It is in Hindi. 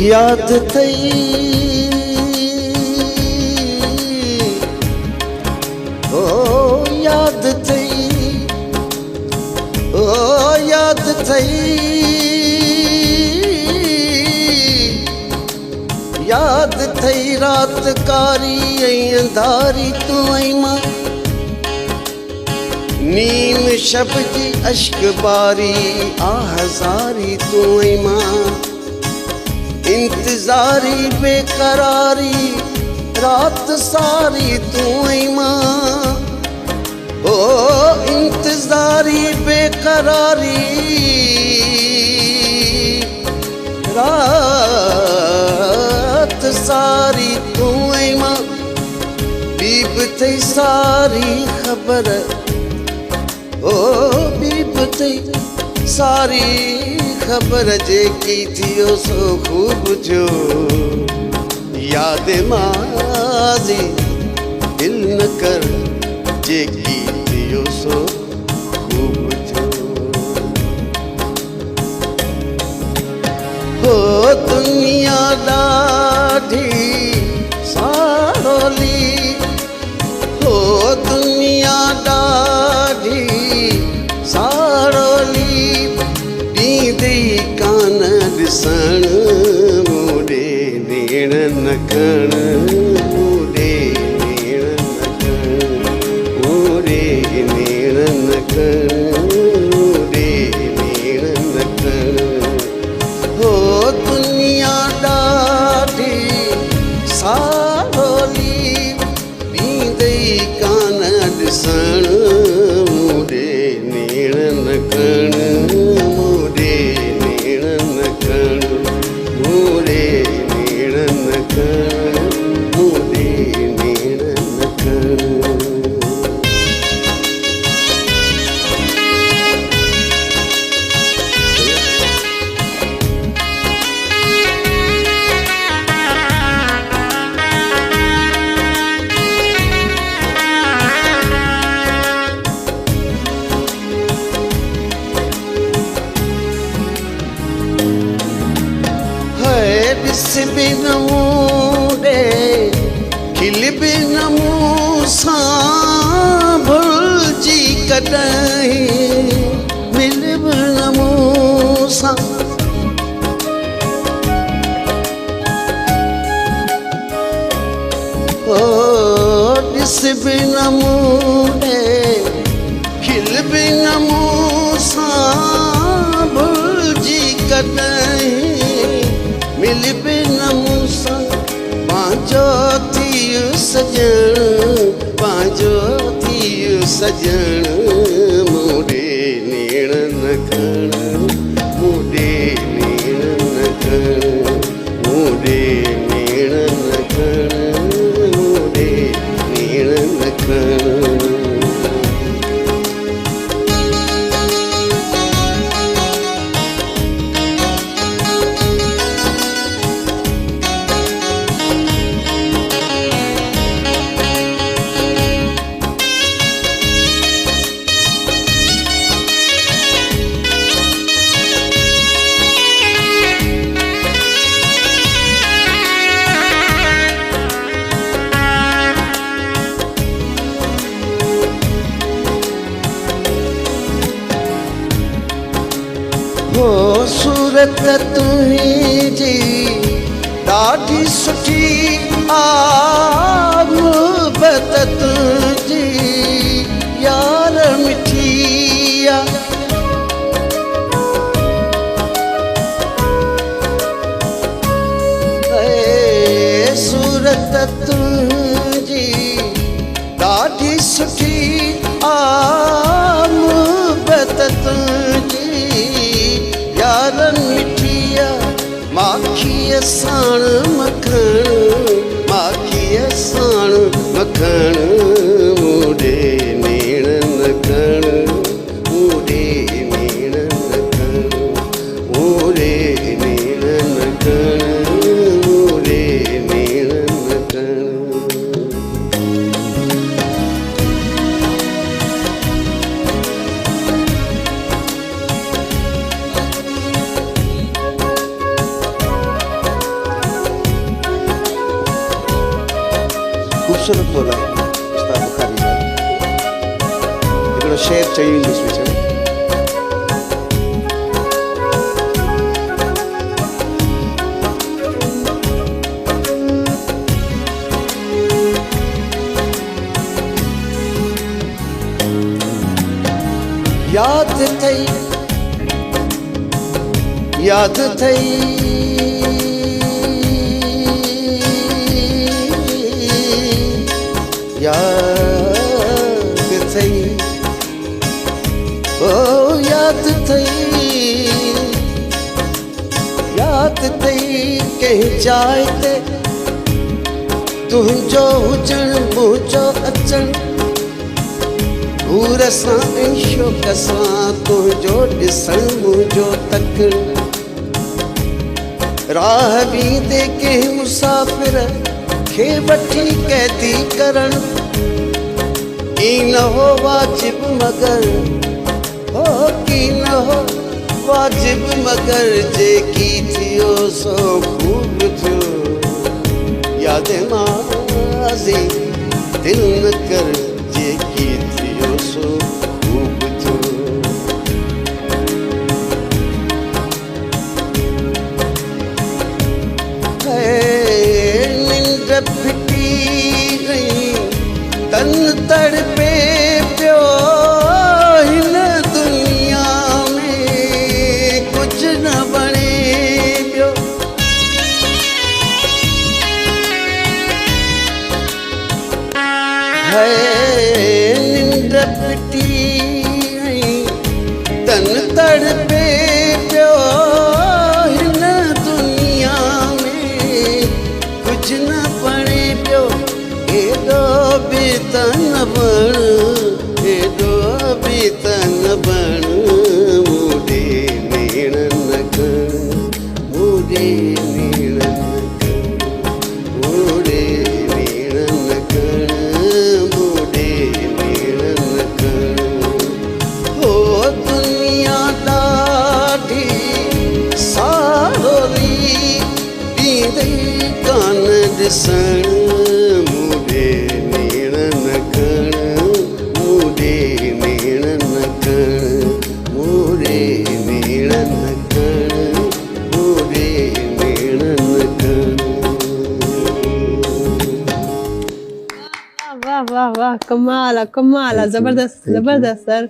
याद थई ओ याद थई ओ याद थई याद थई रात कारी अंधारी तू आई मां नीम शब जी अश्क बारी आहज़ारी तू आई मां इंतजारी बेकरारी रात सारी तू आई मां ओ इंतजारी बेकरारी रात सारी तू आई मां बीब थई सारी खबर ओ बीब थई सारी खबर जेकी थियो सो खूब जो याद माज़ी दिल न कर जेकी थियो सो खूब जो हो दुनिया ॾाढी सारोली हो दुनिया ॾाढी सारोली ॾींदी कान ॾिसण मूंॾे नेण न खण मूंॾे नेण न खण मूंॾे नेण न खण मूंॾे नेण न खण हो दुनिया ॾाढी सारोली ॾींदी कान ॾिसण मूंॾे नेण न खण मूंॾे नेण न खण मूंॾे नेण न खण मूंॾे नेण न खण ॾिस बि न मूंॾे खिल बि न मूं सां भुलिजी कॾहिं मिल बि न मूं सां ओ ॾिस बि न मूंॾे खिल बि न मूं सां भुलिजी कॾहिं मिल बि न मूं सां पंहिंजो थियो सजण पंहिंजो थियो सजण मूंॾे नेण न खण मूंॾे नेण न खण मूंॾे नेण न खण मूंॾे नेण न खण हो सूरत तुंहिंजी ॾाढी सुठी आ मुहबत तुंहिंजी यार मिठी आ सूरत तुंहिंजी ॾाढी सुठी आ मुहबत तुंहिंजी यार मिठिया माखीअ साण मखण माखीअ साण मखण मूंॾे नेण न खण मूंॾे नेण न खण मूंॾे नेण न खण मूंॾे नेण न खण ख़ूबसूरत ॿोला उस्ताद बुखारी साहिब हिकिड़ो शेर चई इंग्लिश में चयो याद थई याद थई याद थई ओ याद थई कंहिं जाइ ते तुंहिंजो हुजण मुंहिंजो अचण घूर सां ऐं शौक़ सां तुंहिंजो ॾिसण मुंहिंजो तकण राह बींदे कंहिं मुसाफ़िर खे वठी कैदी करण की न हो वाजिब मगर हो की न हो वाजिब मगर जेकी थियो सो खूब थियो याद माज़ी दिल न कर जेकी थियो सो खूब थियो निंड फिटी गई तन तड़पे पियो हिन दुनिया में कुछ न बणे पियो निंड फिटी गई तन तड़पे पियो हिन दुनिया में कुछ न बणे पियो एॾो बि त न बण एॾो बि त न बण मूंॾे नेण न कण मूंॾे नेण न कण मूंॾे नेण न कण मूंॾे नेण न कण हो दुनिया ॾाढी सारोली ॾींदई कान ॾिसण मूंॾे नेण न कण मूंॾे नेण न कण मूंॾे नेण न कण मूंॾे नेण न कण वाह वाह वाह कमाल आहे जबरदस्त जबरदस्त सर